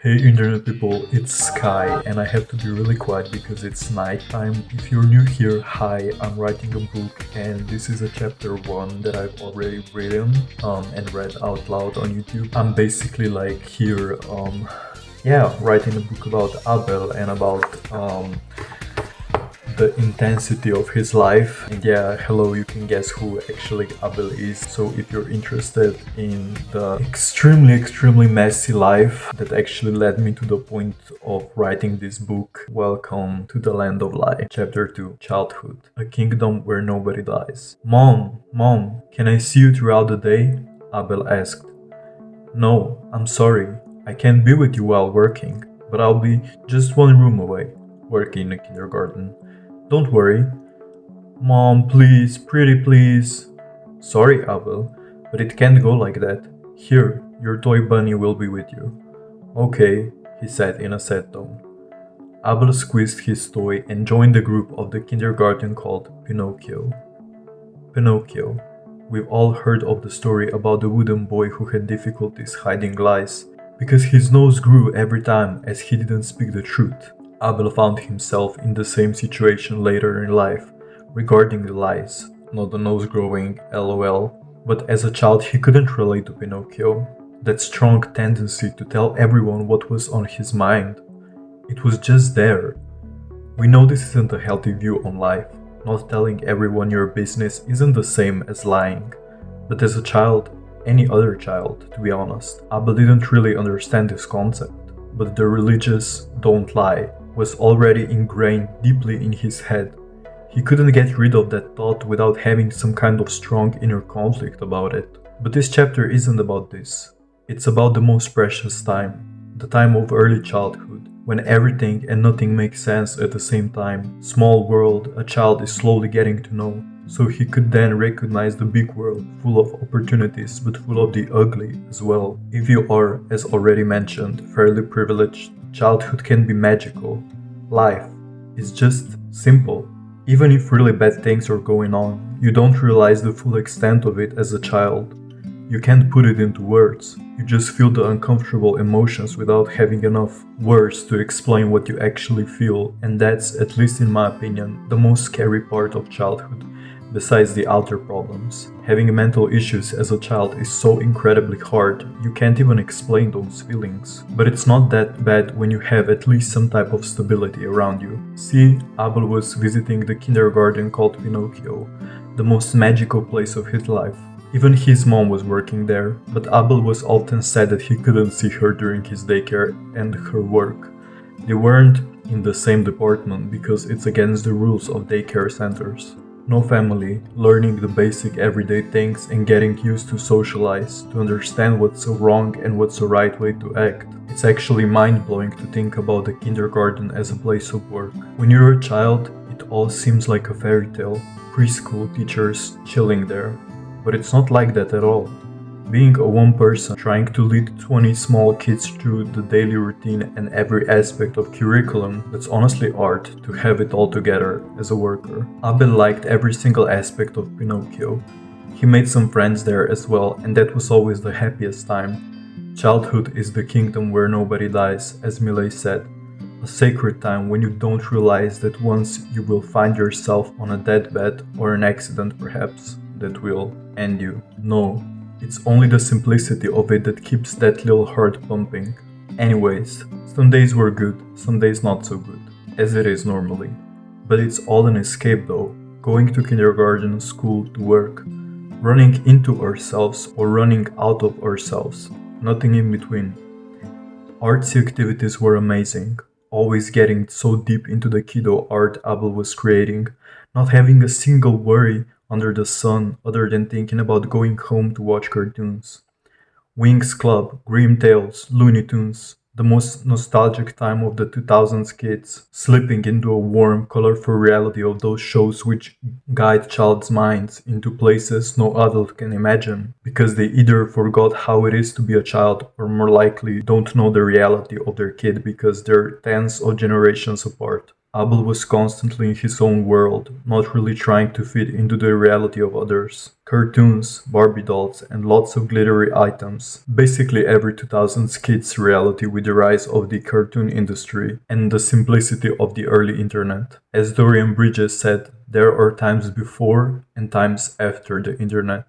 Hey internet people, it's Sky and I have to be really quiet because it's nighttime. If you're new here, hi, I'm writing a book and this is a chapter 1 that I've already written and read out loud on YouTube. I'm basically like here writing a book about Abel and about the intensity of his life. And yeah, hello, you can guess who actually Abel is. So if you're interested in the extremely messy life that actually led me to the point of writing this book, welcome to the land of lie. Chapter 2, Childhood, a kingdom where nobody dies. Mom, can I see you throughout the day? Abel asked. No, I'm sorry. I can't be with you while working, but I'll be just one room away, working in a kindergarten. Don't worry. Mom, please, pretty please. Sorry, Abel, but it can't go like that. Here, your toy bunny will be with you. Okay, he said in a sad tone. Abel squeezed his toy and joined the group of the kindergarten called Pinocchio. Pinocchio. We've all heard of the story about the wooden boy who had difficulties hiding lies because his nose grew every time as he didn't speak the truth. Abel found himself in the same situation later in life, regarding the lies, not the nose growing, lol. But as a child, he couldn't relate to Pinocchio. That strong tendency to tell everyone what was on his mind. It was just there. We know this isn't a healthy view on life. Not telling everyone your business isn't the same as lying. But as a child, any other child, to be honest, Abel didn't really understand this concept. But the religious don't lie was already ingrained deeply in his head. He couldn't get rid of that thought without having some kind of strong inner conflict about it. But this chapter isn't about this. It's about the most precious time, the time of early childhood, when everything and nothing makes sense at the same time. Small world a child is slowly getting to know, so he could then recognize the big world, full of opportunities but full of the ugly as well. If you are, as already mentioned, fairly privileged, childhood can be magical. Life is just simple. Even if really bad things are going on, you don't realize the full extent of it as a child. You can't put it into words. You just feel the uncomfortable emotions without having enough words to explain what you actually feel, and that's, at least in my opinion, the most scary part of childhood. Besides the outer problems, having mental issues as a child is so incredibly hard, you can't even explain those feelings. But it's not that bad when you have at least some type of stability around you. See, Abel was visiting the kindergarten called Pinocchio, the most magical place of his life. Even his mom was working there, but Abel was often sad that he couldn't see her during his daycare and her work. They weren't in the same department because it's against the rules of daycare centers. No family, learning the basic everyday things and getting used to socialize, to understand what's a wrong and what's a right way to act. It's actually mind-blowing to think about the kindergarten as a place of work. When you're a child, it all seems like a fairy tale. Preschool teachers chilling there. But it's not like that at all. Being a one person trying to lead 20 small kids through the daily routine and every aspect of curriculum, that's honestly art to have it all together as a worker. Abel liked every single aspect of Pinocchio. He made some friends there as well, and that was always the happiest time. Childhood is the kingdom where nobody dies, as Millet said. A sacred time when you don't realize that once you will find yourself on a deathbed or an accident perhaps that will end you. No, it's only the simplicity of it that keeps that little heart pumping. Anyways, some days were good, some days not so good, as it is normally. But it's all an escape though, going to kindergarten, school, to work, running into ourselves or running out of ourselves, nothing in between. Artsy activities were amazing, always getting so deep into the kiddo art Abel was creating, not having a single worry under the sun other than thinking about going home to watch cartoons. Wings Club, Grim Tales, Looney Tunes, the most nostalgic time of the 2000s kids, slipping into a warm, colorful reality of those shows which guide child's minds into places no adult can imagine, because they either forgot how it is to be a child or more likely don't know the reality of their kid because they're tens of generations apart. Abel was constantly in his own world, not really trying to fit into the reality of others. Cartoons, Barbie dolls, and lots of glittery items. Basically every 2000s kid's reality with the rise of the cartoon industry and the simplicity of the early internet. As Dorian Bridges said, there are times before and times after the internet.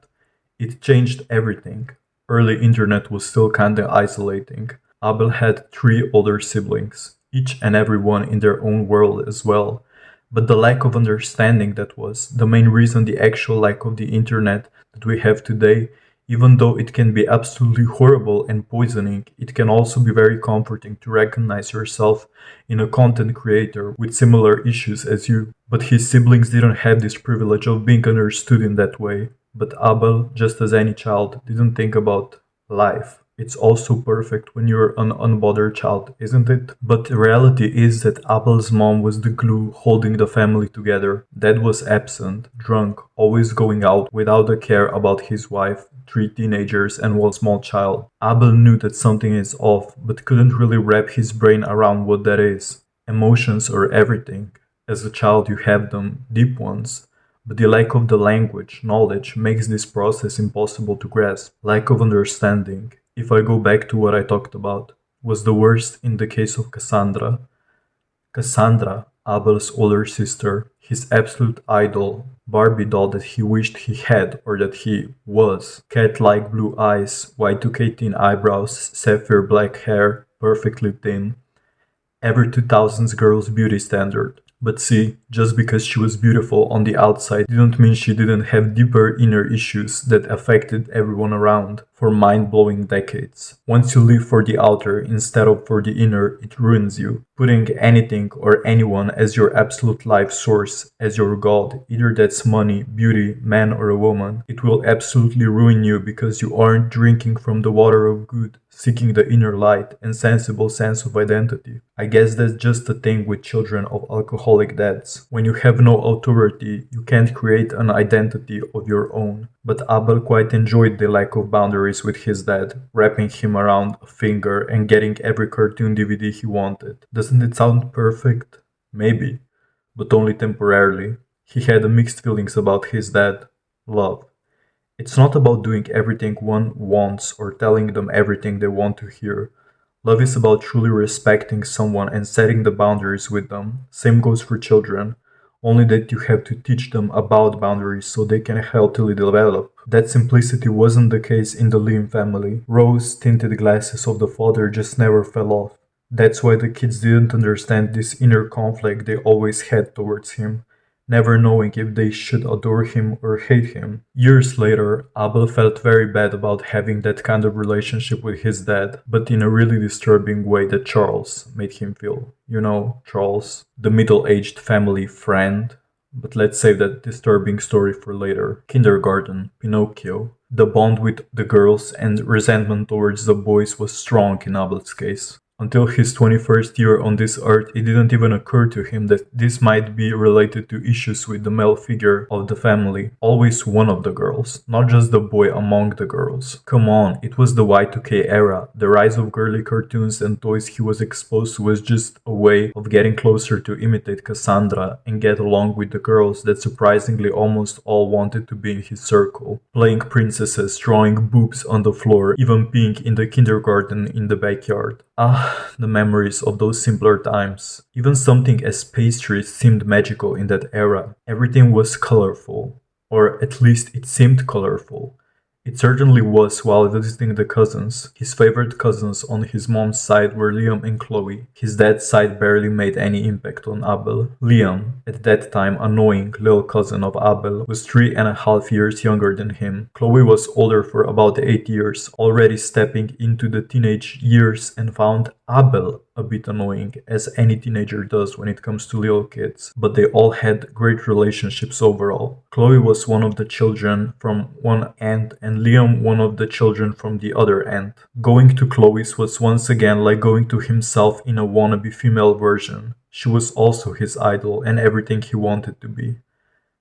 It changed everything. Early internet was still kinda isolating. Abel had three older siblings, each and every one in their own world as well. But the lack of understanding that was the main reason the actual lack of the internet that we have today, even though it can be absolutely horrible and poisoning, it can also be very comforting to recognize yourself in a content creator with similar issues as you. But his siblings didn't have this privilege of being understood in that way. But Abel, just as any child, didn't think about life. It's also perfect when you're an unbothered child, isn't it? But the reality is that Abel's mom was the glue holding the family together. Dad was absent, drunk, always going out without a care about his wife, three teenagers, and one small child. Abel knew that something is off, but couldn't really wrap his brain around what that is. Emotions are everything. As a child, you have them, deep ones. But the lack of the language, knowledge, makes this process impossible to grasp. Lack of understanding, if I go back to what I talked about, was the worst in the case of Cassandra. Cassandra, Abel's older sister, his absolute idol, Barbie doll that he wished he had or that he was. Cat-like blue eyes, Y2K teen eyebrows, sapphire black hair, perfectly thin. Every 2000s girl's beauty standard. But see, just because she was beautiful on the outside didn't mean she didn't have deeper inner issues that affected everyone around for mind-blowing decades. Once you live for the outer instead of for the inner, it ruins you. Putting anything or anyone as your absolute life source, as your god, either that's money, beauty, man or a woman, it will absolutely ruin you because you aren't drinking from the water of good, seeking the inner light and sensible sense of identity. I guess that's just the thing with children of alcoholic dads. When you have no authority, you can't create an identity of your own. But Abel quite enjoyed the lack of boundaries with his dad, wrapping him around a finger and getting every cartoon DVD he wanted. Doesn't it sound perfect? Maybe, but only temporarily. He had mixed feelings about his dad. Love. It's not about doing everything one wants or telling them everything they want to hear. Love is about truly respecting someone and setting the boundaries with them. Same goes for children, only that you have to teach them about boundaries so they can healthily develop. That simplicity wasn't the case in the Liam family. Rose tinted glasses of the father just never fell off. That's why the kids didn't understand this inner conflict they always had towards him, never knowing if they should adore him or hate him. Years later, Abel felt very bad about having that kind of relationship with his dad, but in a really disturbing way that Charles made him feel. You know, Charles, the middle-aged family friend. But let's save that disturbing story for later. Kindergarten, Pinocchio. The bond with the girls and resentment towards the boys was strong in Abel's case. Until his 21st year on this earth, it didn't even occur to him that this might be related to issues with the male figure of the family. Always one of the girls, not just the boy among the girls. Come on, it was the Y2K era. The rise of girly cartoons and toys he was exposed to was just a way of getting closer to imitate Cassandra and get along with the girls that surprisingly almost all wanted to be in his circle. Playing princesses, drawing boobs on the floor, even peeing in the kindergarten in the backyard. Ah, the memories of those simpler times. Even something as pastries seemed magical in that era. Everything was colorful, or at least it seemed colorful. It certainly was while visiting the cousins. His favorite cousins on his mom's side were Liam and Chloe. His dad's side barely made any impact on Abel. Liam, at that time annoying little cousin of Abel, was 3.5 years younger than him. Chloe was older for about 8 years, already stepping into the teenage years and found Abel a bit annoying, as any teenager does when it comes to little kids, but they all had great relationships overall. Chloe was one of the children from one aunt and Liam one of the children from the other aunt. Going to Chloe's was once again like going to himself in a wannabe female version. She was also his idol and everything he wanted to be.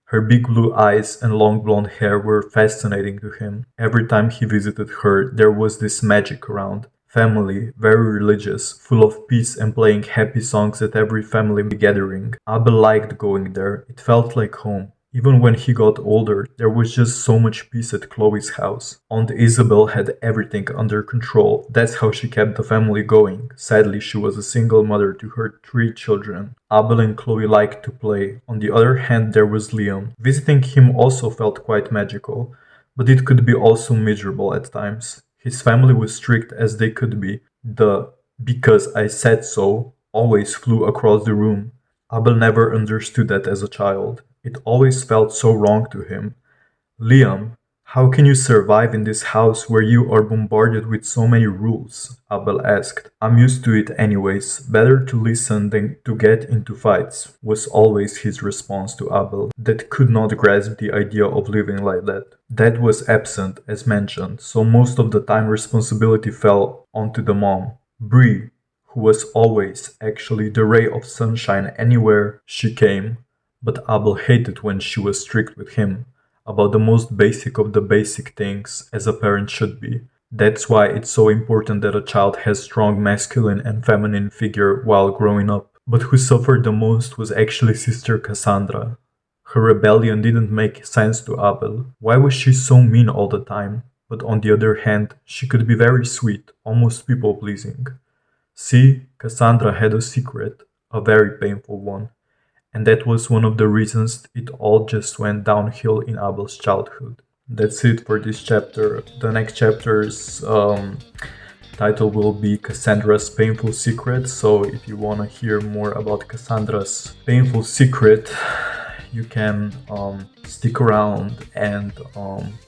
Her big blue eyes and long blonde hair were fascinating to him. Every time he visited her, there was this magic around. family, very religious, full of peace and playing happy songs at every family gathering. Abel liked going there, it felt like home. Even when he got older, there was just so much peace at Chloe's house. Aunt Isabel had everything under control. That's how she kept the family going. Sadly, she was a single mother to her 3 children. Abel and Chloe liked to play. On the other hand, there was Liam. Visiting him also felt quite magical, but it could be also miserable at times. His family was strict as they could be. The "because I said so" always flew across the room. Abel never understood that as a child. It always felt so wrong to him. "Liam, how can you survive in this house where you are bombarded with so many rules?" Abel asked. "I'm used to it anyways. Better to listen than to get into fights," was always his response to Abel, that could not grasp the idea of living like that. Dad was absent, as mentioned, so most of the time responsibility fell onto the mom. Bree, who was always actually the ray of sunshine anywhere she came, but Abel hated when she was strict with him about the most basic of the basic things, as a parent should be. That's why it's so important that a child has strong masculine and feminine figure while growing up. But who suffered the most was actually Sister Cassandra. Her rebellion didn't make sense to Abel. Why was she so mean all the time? But on the other hand, she could be very sweet, almost people-pleasing. See, Cassandra had a secret, a very painful one. And that was one of the reasons it all just went downhill in Abel's childhood. That's it for this chapter. The next chapter's title will be Cassandra's Painful Secret. So if you want to hear more about Cassandra's painful secret, you can stick around. And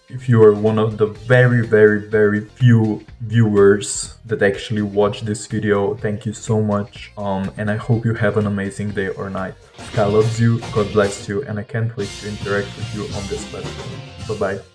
if you are one of the very, very, very few viewers that actually watch this video, thank you so much. And I hope you have an amazing day or night. Sky loves you, God bless you, and I can't wait to interact with you on this platform. Bye bye.